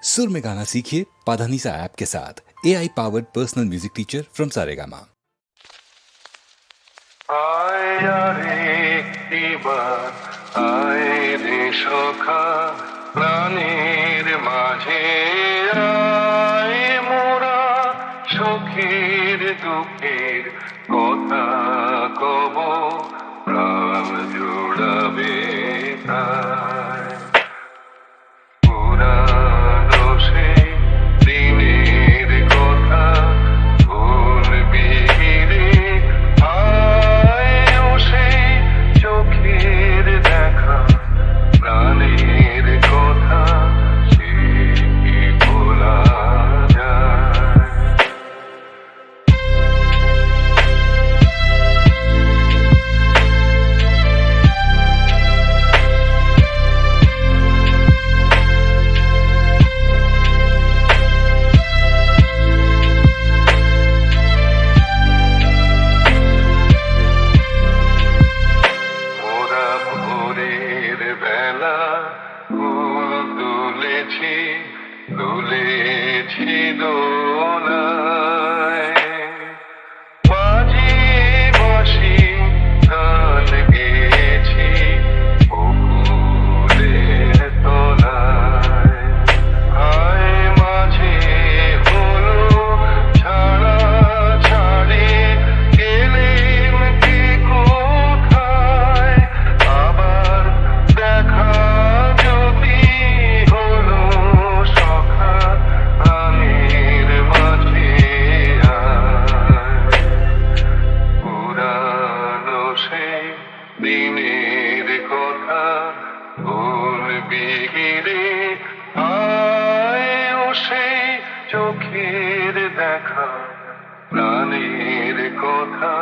सुर में गाना सीखिए पाधानीसा ऐप के साथ। AI powered personal music teacher from Saregama. आए रे सखा প্রাণের মাঝে আয় মোরা সুখের দুঃখের কথা কব প্রাণ জোড়াবে তাই পুরানো সেই দিনের কথা ভুলবি রে আয় ও সেই চোখের দেখা প্রাণের কথা সে কি ভোলা যায়। মোরা ভোরের বেলা ফুল তুলেছি দোলায় বাজিয়ে বাঁশি গান গেয়েছি বকুলের তলায় হায় মাঝে হলো ছাড়া ছাড়ে গেলেন কে কোথায় আবার দেখা যদি হলো সখা প্রাণের মাঝে আয় পুরানো সেই দিনের কথা ভুলবি রে আয় ও সেই চোখের দেখা প্রাণের কথা